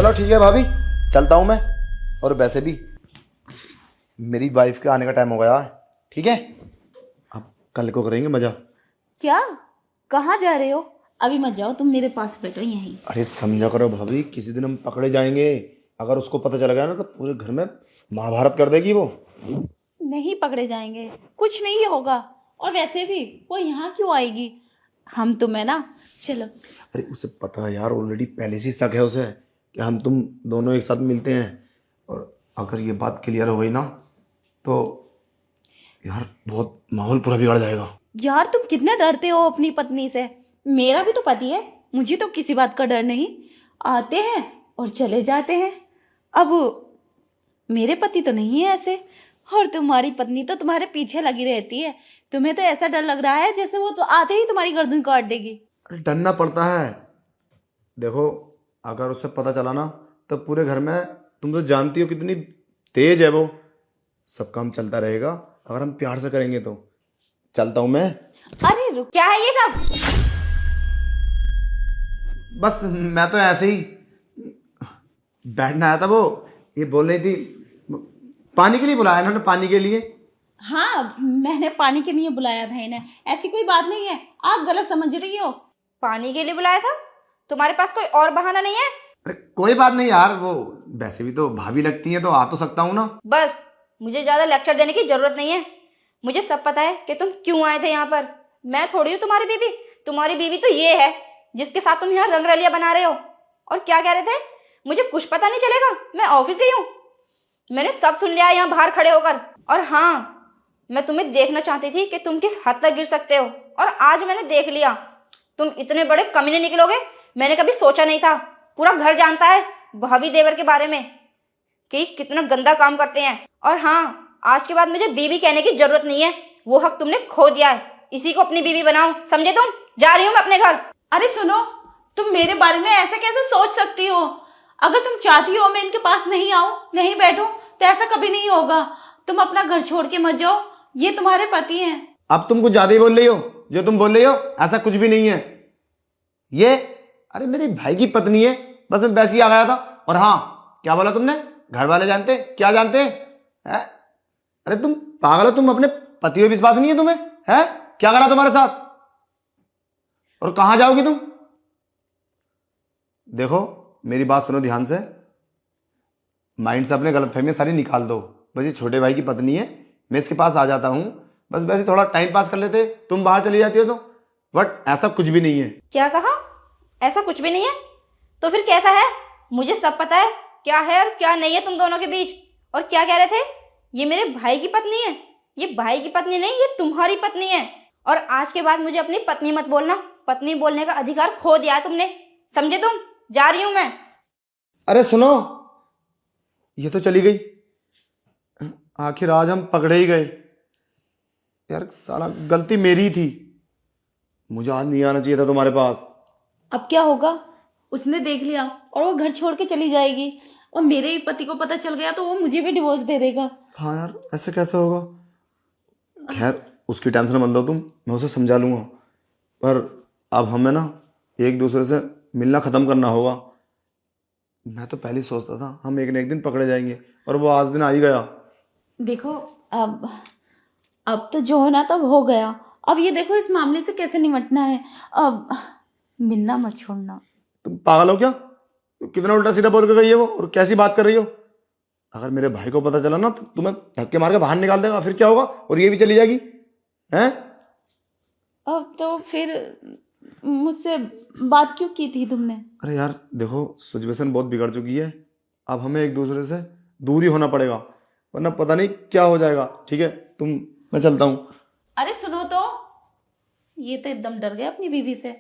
चलो ठीक है भाभी, चलता हूँ मैं। और वैसे भी मेरी वाइफ के आने का टाइम हो गया है, ठीक है? अब कल को करेंगे मजा। क्या? कहाँ जा रहे हो? अभी मत जाओ, तुम मेरे पास बैठो यहीं। अरे समझा करो भाभी, किसी दिन हम पकड़े जाएंगे। अगर उसको पता चल गया ना तो पूरे घर में महाभारत कर देगी वो। नहीं पकड़े जाएंगे, कुछ नहीं होगा। और वैसे भी वो यहाँ क्यों आएगी? हम तुम्हें ना, चलो। अरे उसे पता है यार, ऑलरेडी पहले से ही शक है उसे कि हम तुम दोनों एक साथ मिलते हैं। और अगर ये बात क्लियर हो गई ना तो यार बहुत माहौल पूरा बिगड़ जाएगा। यार तुम कितना डरते हो अपनी पत्नी से। मेरा भी तो पति है, मुझे तो किसी बात का डर नहीं। आते हैं और चले जाते हैं। अब मेरे पति तो नहीं है ऐसे। और तुम्हारी पत्नी तो तुम्हारे पीछे लगी रहती है। तुम्हें तो ऐसा डर लग रहा है जैसे वो तो आते ही तुम्हारी गर्दन काट देगी। अरे डरना पड़ता है। देखो अगर उसे पता चला ना तो पूरे घर में, तुम तो जानती हो कितनी तेज है वो, सब काम चलता रहेगा अगर हम प्यार से करेंगे तो। चलता हूं मैं। अरे रुक, क्या है ये सब? बस मैं तो ऐसे ही बैठना आया था। वो ये बोल रही थी पानी के लिए बुलाया इन्होंने, पानी के लिए। हाँ, मैंने पानी के लिए बुलाया था इन्हें, ऐसी कोई बात नहीं है। आप गलत समझ रही हो। पानी के लिए बुलाया था? तुम्हारे पास कोई और बहाना नहीं है? अरे कोई बात नहीं यार, वो वैसे भी तो भाभी लगती है तो आ तो सकता हूँ ना। बस मुझे ज्यादा लेक्चर देने की जरूरत नहीं है। मुझे सब पता है कि तुम क्यों आए थे यहाँ पर। मैं थोड़ी हूँ तुम्हारी बीवी। तुम्हारी बीवी तो ये है जिसके साथ तुम यहाँ रंगरलिया बना रहे हो। और क्या कह रहे थे? मुझे कुछ पता नहीं चलेगा, मैं ऑफिस गई हूँ। मैंने सब सुन लिया यहाँ बाहर खड़े होकर। और हाँ, मैं तुम्हें देखना चाहती थी कि तुम किस हद तक गिर सकते हो, और आज मैंने देख लिया। तुम इतने बड़े कमीने निकलोगे मैंने कभी सोचा नहीं था। पूरा घर जानता है भाभी देवर के बारे में कि कितना गंदा काम करते हैं। और हाँ, आज के बाद मुझे बीवी कहने की जरूरत नहीं है। वो हक तुमने खो दिया है। इसी को अपनी बीवी बनाओ, समझे तुम? जा रही हूँ मैं अपने घर। अरे सुनो, तुम मेरे बारे में ऐसे कैसे सोच सकती हो? अगर तुम चाहती हो मैं इनके पास नहीं आऊं, नहीं बैठूं, तो ऐसा कभी नहीं होगा। तुम अपना घर छोड़ के मत जाओ, ये तुम्हारे पति हैं। अब तुम कुछ ज्यादा ही बोल रही हो। जो तुम बोल रही हो ऐसा कुछ भी नहीं है। ये अरे मेरे भाई की पत्नी है, बस मैं वैसे ही आ गया था। और हाँ, क्या बोला तुमने? घर वाले जानते? क्या जानते हैं? अरे तुम पागल हो, तुम अपने पति पे विश्वास नहीं है तुम्हें? है क्या करा तुम्हारे साथ? और कहां जाओगी तुम? देखो मेरी बात सुनो ध्यान से, माइंड से अपने गलतफहमियां सारी निकाल दो। बस ये छोटे भाई की पत्नी है, मैं इसके पास आ जाता हूं, बस वैसे थोड़ा टाइम पास कर लेते, तुम बाहर चली जाती हो तो। बट ऐसा कुछ भी नहीं है। क्या कहा? ऐसा कुछ भी नहीं है? तो फिर कैसा है? मुझे सब पता है क्या है और क्या नहीं है तुम दोनों के बीच। और क्या कह रहे थे? ये मेरे भाई की पत्नी है। ये भाई की पत्नी नहीं, ये तुम्हारी पत्नी है। और आज के बाद मुझे अपनी पत्नी मत बोलना। पत्नी बोलने का अधिकार खो दिया है तुमने, समझे तुम? जा रही हूं मैं। अरे सुनो, ये तो चली गई। आखिर आज हम पकड़े ही गए। यार साला गलती मेरी थी, मुझे आज नहीं आना चाहिए था तुम्हारे पास। अब क्या होगा? उसने देख लिया और वो घर छोड़ के चली जाएगी। और मेरे ही पति को पता चल गया तो वो मुझे भी डिवोर्स दे देगा। हाँ यार, ऐसे कैसे होगा? खैर उसकी टेंशन मत लो तुम, मैं उसे समझा लूंगा। पर अब हमें ना एक दूसरे से मिलना ख़त्म करना होगा। मैं तो पहले ही सोचता था हम एक न एक दिन पकड़े जाएंगे, और वो आज दिन आ ही गया। देखो, अब तो जो होना तब हो गया। अब ये देखो इस मामले से कैसे निपटना है। अब मिलना मत छोड़ना। तुम पागल हो क्या? कितना उल्टा सीधा बोल के गई है वो, और कैसी बात कर रही हो? अगर मेरे भाई को पता चला ना तो तुम्हें धक्के मार के बाहर निकाल देगा, फिर क्या होगा? और ये भी चली जाएगी हैं? अब तो फिर मुझसे बात क्यों की थी तुमने? अरे यार देखो, सिचुएशन बहुत बिगड़ चुकी है। अब हमें एक दूसरे से दूर ही होना पड़ेगा, वरना पता नहीं क्या हो जाएगा। ठीक है मैं चलता हूँ। अरे सुनो तो, ये तो एकदम डर गया अपनी बीवी से।